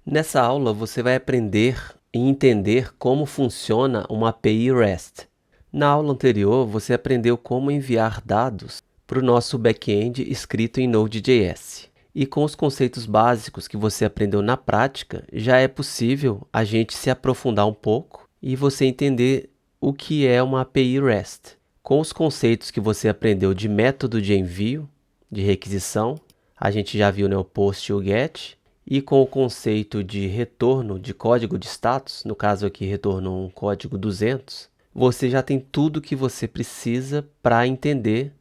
Nessa aula você vai aprender e entender como funciona uma API REST. Na aula anterior você aprendeu como enviar dados para o nosso back-end escrito em Node.js. E com os conceitos básicos que você aprendeu na prática, já é possível a gente se aprofundar um pouco e você entender o que é uma API REST. Com os conceitos que você aprendeu de método de envio, de requisição, a gente já viu, né, o POST e o GET, e com o conceito de retorno de código de status, no caso aqui retornou um código 200, você já tem tudo que você precisa para entender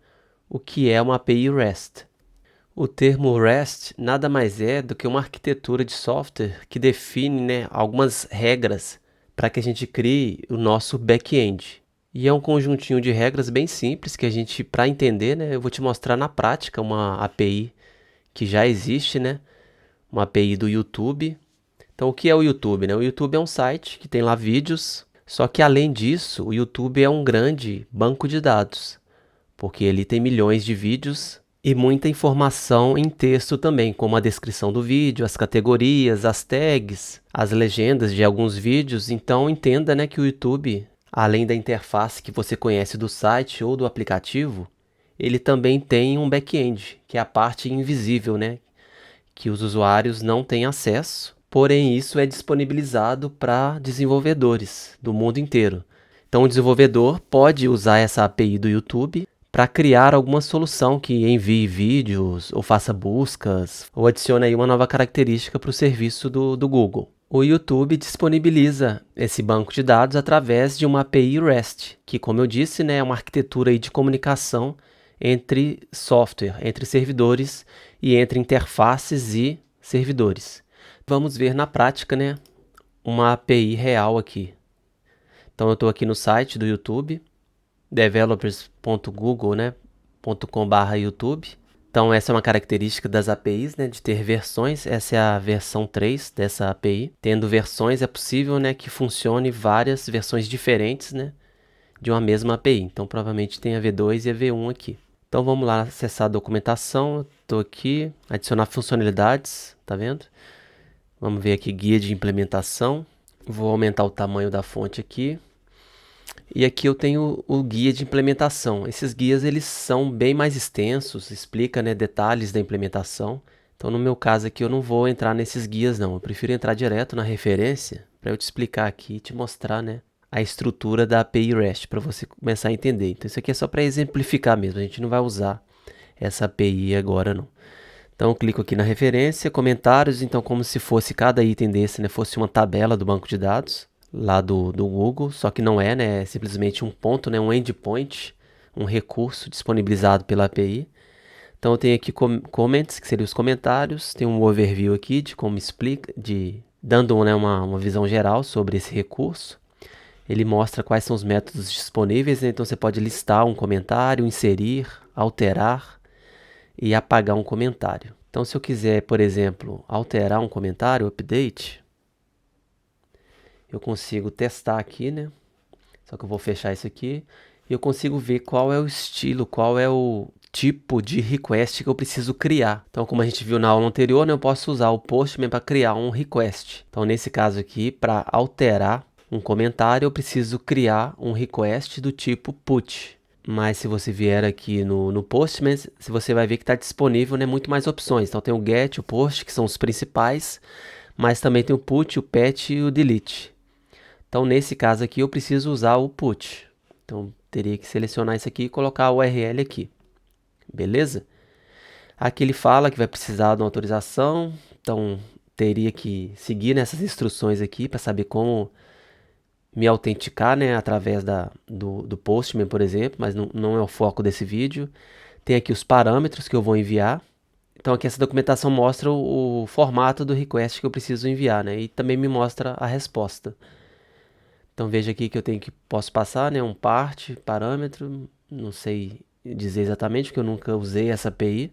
o que é uma API REST. O termo REST nada mais é do que uma arquitetura de software que define, né, algumas regras para que a gente crie o nosso back-end. E é um conjuntinho de regras bem simples que a gente, para entender, né, eu vou te mostrar na prática uma API que já existe, né, uma API do YouTube. Então, o que é o YouTube, né? O YouTube é um site que tem lá vídeos, só que além disso, o YouTube é um grande banco de dados, porque ele tem milhões de vídeos e muita informação em texto também, como a descrição do vídeo, as categorias, as tags, as legendas de alguns vídeos. Então, entenda, né, que o YouTube, além da interface que você conhece do site ou do aplicativo, ele também tem um back-end, que é a parte invisível, né, que os usuários não têm acesso, porém isso é disponibilizado para desenvolvedores do mundo inteiro. Então o desenvolvedor pode usar essa API do YouTube para criar alguma solução que envie vídeos, ou faça buscas, ou adicione aí uma nova característica para o serviço do Google. O YouTube disponibiliza esse banco de dados através de uma API REST, que, como eu disse, né, é uma arquitetura aí de comunicação entre software, entre servidores e entre interfaces e servidores. Vamos ver na prática, né, uma API real aqui. Então eu estou aqui no site do YouTube, developers.google, né, .com/YouTube. Então essa é uma característica das APIs, né, de ter versões. Essa é a versão 3 dessa API. Tendo versões é possível, né, que funcione várias versões diferentes, né, de uma mesma API. Então provavelmente tem a V2 e a V1 aqui. Então vamos lá acessar a documentação. Estou aqui, adicionar funcionalidades, tá vendo? Vamos ver aqui guia de implementação. Vou aumentar o tamanho da fonte aqui. E aqui eu tenho o guia de implementação. Esses guias eles são bem mais extensos, explica, né, detalhes da implementação. Então no meu caso aqui eu não vou entrar nesses guias não, eu prefiro entrar direto na referência para eu te explicar aqui e te mostrar, né, a estrutura da API REST para você começar a entender. Então isso aqui é só para exemplificar mesmo, a gente não vai usar essa API agora não. Então eu clico aqui na referência, comentários, então como se fosse cada item desse, né, fosse uma tabela do banco de dados lá do Google, só que não é, né, é simplesmente um ponto, né, um endpoint, um recurso disponibilizado pela API. Então eu tenho aqui comments, que seriam os comentários, tem um overview aqui de como explica, dando, né, uma visão geral sobre esse recurso. Ele mostra quais são os métodos disponíveis, né? Então você pode listar um comentário, inserir, alterar e apagar um comentário. Então se eu quiser, por exemplo, alterar um comentário, update, eu consigo testar aqui, né? Só que eu vou fechar isso aqui e eu consigo ver qual é o estilo, qual é o tipo de request que eu preciso criar. Então, como a gente viu na aula anterior, né, eu posso usar o Postman para criar um request. Então, nesse caso aqui, para alterar um comentário, eu preciso criar um request do tipo put. Mas se você vier aqui no Postman, você vai ver que está disponível, né, muito mais opções. Então tem o get, o post, que são os principais, mas também tem o put, o pat e o delete. Então nesse caso aqui eu preciso usar o put. Então teria que selecionar isso aqui e colocar a URL aqui. Beleza? Aqui ele fala que vai precisar de uma autorização. Então teria que seguir nessas instruções aqui para saber como me autenticar, né, através do Postman, por exemplo, mas não é o foco desse vídeo. Tem aqui os parâmetros que eu vou enviar. Então aqui essa documentação mostra o formato do request que eu preciso enviar, né, e também me mostra a resposta. Então veja aqui que posso passar, né, um part, parâmetro, não sei dizer exatamente porque eu nunca usei essa API.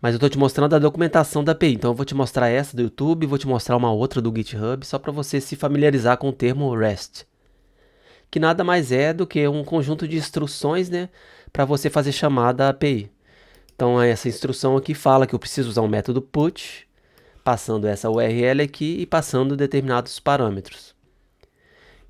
Mas eu estou te mostrando a documentação da API. Então eu vou te mostrar essa do YouTube, vou te mostrar uma outra do GitHub, só para você se familiarizar com o termo REST. Que nada mais é do que um conjunto de instruções, né, para você fazer chamada à API. Então essa instrução aqui fala que eu preciso usar um método put passando essa URL aqui e passando determinados parâmetros.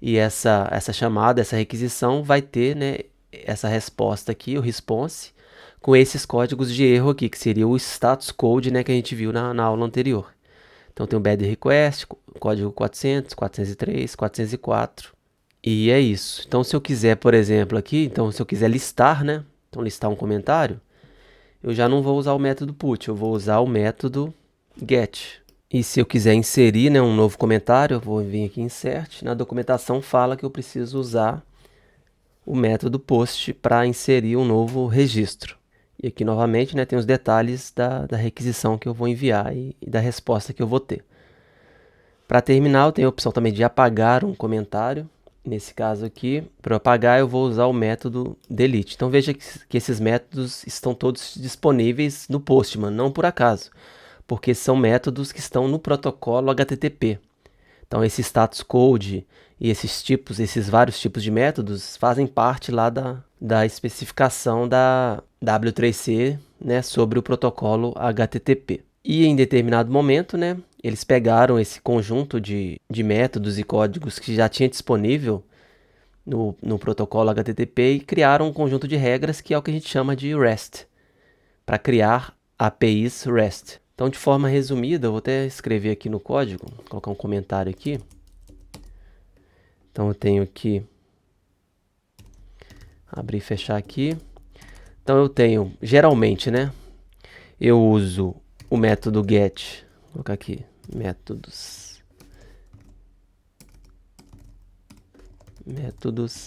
E essa chamada, essa requisição vai ter, né, essa resposta aqui, o response, com esses códigos de erro aqui, que seria o status code, né, que a gente viu na aula anterior. Então tem o bad request, código 400, 403, 404. E é isso. Então se eu quiser, por exemplo, aqui, então se eu quiser listar, né, então listar um comentário, eu já não vou usar o método put, eu vou usar o método get. E se eu quiser inserir, né, um novo comentário, eu vou vir aqui em insert. Na documentação fala que eu preciso usar o método post para inserir um novo registro. E aqui novamente, né, tem os detalhes da requisição que eu vou enviar e da resposta que eu vou ter. Para terminar, eu tenho a opção também de apagar um comentário. Nesse caso aqui, para apagar, eu vou usar o método delete. Então veja que esses métodos estão todos disponíveis no Postman, não por acaso, porque são métodos que estão no protocolo HTTP. Então esse status code e esses vários tipos de métodos fazem parte lá da especificação da W3C, né, sobre o protocolo HTTP. E em determinado momento, né, eles pegaram esse conjunto de métodos e códigos que já tinha disponível no protocolo HTTP e criaram um conjunto de regras que é o que a gente chama de REST, para criar APIs REST. Então, de forma resumida, eu vou até escrever aqui no código, colocar um comentário aqui. Então, eu tenho aqui, abrir e fechar aqui. Então, eu tenho, geralmente, né, eu uso o método get, vou colocar aqui, métodos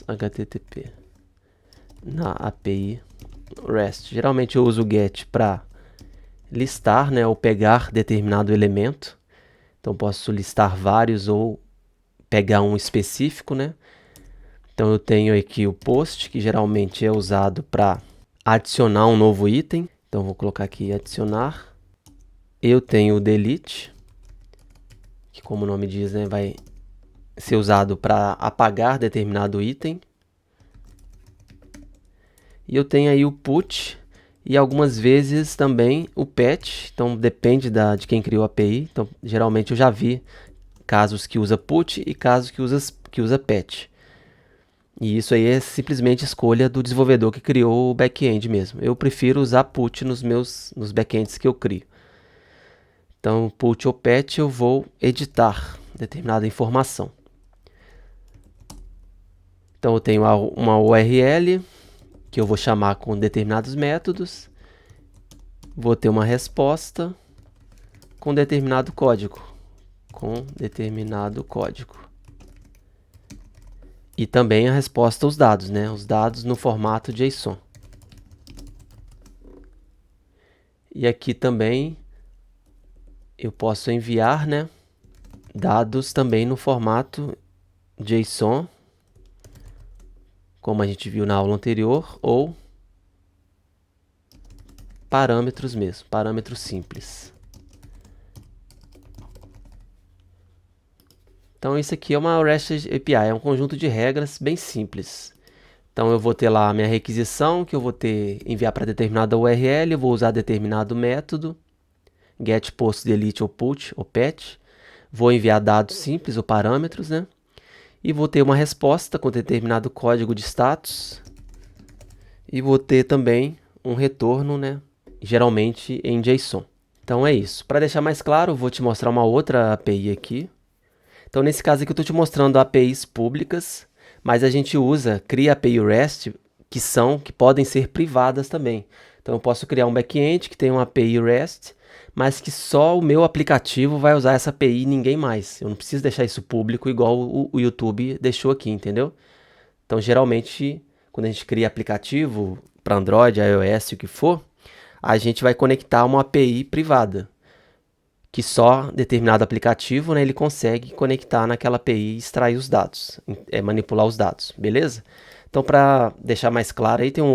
HTTP na API REST. Geralmente eu uso o get para listar, né, ou pegar determinado elemento. Então posso listar vários ou pegar um específico, né? Então eu tenho aqui o post, que geralmente é usado para adicionar um novo item. Então vou colocar aqui adicionar. Eu tenho o delete, que como o nome diz, né, vai ser usado para apagar determinado item. E eu tenho aí o put e algumas vezes também o patch. Então depende de quem criou a API. Então geralmente eu já vi casos que usa put e casos que usa patch. E isso aí é simplesmente escolha do desenvolvedor que criou o back-end mesmo. Eu prefiro usar put nos back-ends que eu crio. Então, put ou patch, eu vou editar determinada informação. Então, eu tenho uma URL que eu vou chamar com determinados métodos. Vou ter uma resposta com determinado código. E também a resposta aos dados, né? Os dados no formato JSON. E aqui também eu posso enviar, né, dados também no formato JSON, como a gente viu na aula anterior, ou parâmetros mesmo, parâmetros simples. Então isso aqui é uma REST API, é um conjunto de regras bem simples. Então eu vou ter lá a minha requisição, que eu vou enviar para determinada URL, eu vou usar determinado método, get, post, delete ou put ou patch. Vou enviar dados simples ou parâmetros, né? E vou ter uma resposta com determinado código de status. E vou ter também um retorno, né? Geralmente em JSON. Então é isso. Para deixar mais claro, eu vou te mostrar uma outra API aqui. Então nesse caso aqui eu estou te mostrando APIs públicas, mas a gente cria API REST que podem ser privadas também. Então eu posso criar um back-end que tem uma API REST, mas que só o meu aplicativo vai usar essa API e ninguém mais. Eu não preciso deixar isso público igual o YouTube deixou aqui, entendeu? Então geralmente quando a gente cria aplicativo para Android, iOS, o que for, a gente vai conectar uma API privada, que só determinado aplicativo, né, ele consegue conectar naquela API e extrair os dados, manipular os dados, beleza? Então, para deixar mais claro, aí tem uma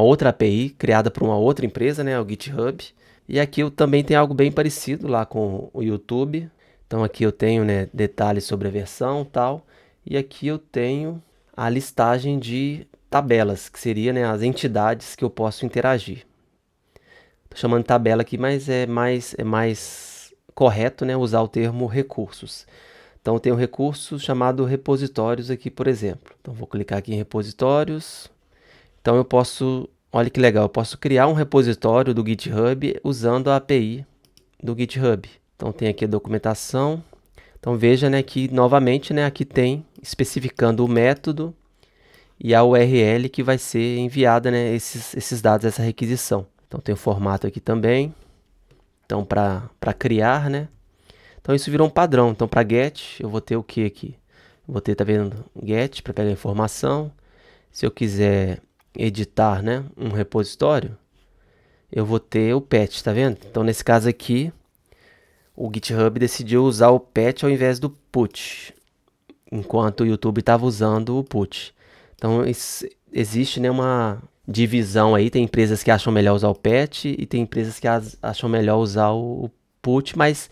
outra API criada por uma outra empresa, né, o GitHub. E aqui eu também tenho algo bem parecido lá com o YouTube. Então aqui eu tenho, né, detalhes sobre a versão e tal. E aqui eu tenho a listagem de tabelas, que seria, né, as entidades que eu posso interagir. Estou chamando de tabela aqui, mas é mais correto, né, usar o termo recursos. Então, tem um recurso chamado repositórios aqui, por exemplo. Então, vou clicar aqui em repositórios. Então, eu posso, olha que legal, eu posso criar um repositório do GitHub usando a API do GitHub. Então, tem aqui a documentação. Então, veja, né, que novamente, né, aqui tem especificando o método e a URL que vai ser enviada, né, esses dados, essa requisição. Então, tem o formato aqui também. Então, para criar, né? Então, isso virou um padrão. Então, para get, eu vou ter o que aqui? Eu vou ter, tá vendo? Get, para pegar a informação. Se eu quiser editar, né, um repositório, eu vou ter o patch, tá vendo? Então, nesse caso aqui, o GitHub decidiu usar o patch ao invés do put, enquanto o YouTube estava usando o put. Então, existe, né, uma divisão aí. Tem empresas que acham melhor usar o patch e tem empresas que acham melhor usar o put, mas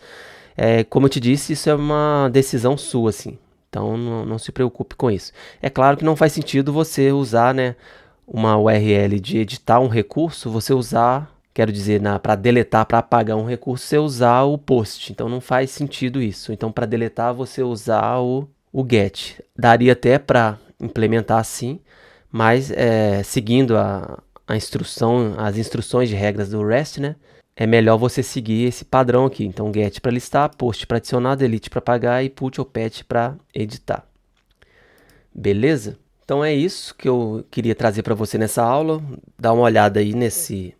como eu te disse, isso é uma decisão sua, assim. Então, não se preocupe com isso. É claro que não faz sentido você usar, né, uma URL de editar um recurso, você usar, quero dizer, para deletar, para apagar um recurso, você usar o post. Então, não faz sentido isso. Então, para deletar, você usar o get. Daria até para implementar assim, mas seguindo a instrução, as instruções de regras do REST, né? É melhor você seguir esse padrão aqui. Então, get para listar, post para adicionar, delete para apagar e put ou patch para editar. Beleza? Então é isso que eu queria trazer para você nessa aula. Dá uma olhada aí nesse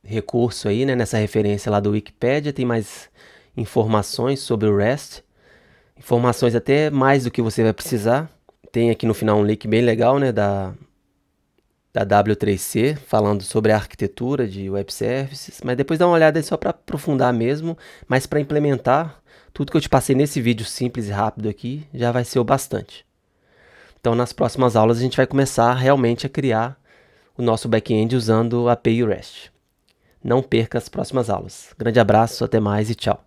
recurso aí, né? Nessa referência lá do Wikipedia. Tem mais informações sobre o REST. Informações até mais do que você vai precisar. Tem aqui no final um link bem legal, né? Da W3C, falando sobre a arquitetura de web services, mas depois dá uma olhada aí só para aprofundar mesmo, mas para implementar, tudo que eu te passei nesse vídeo simples e rápido aqui, já vai ser o bastante. Então, nas próximas aulas, a gente vai começar realmente a criar o nosso back-end usando a API REST. Não perca as próximas aulas. Grande abraço, até mais e tchau.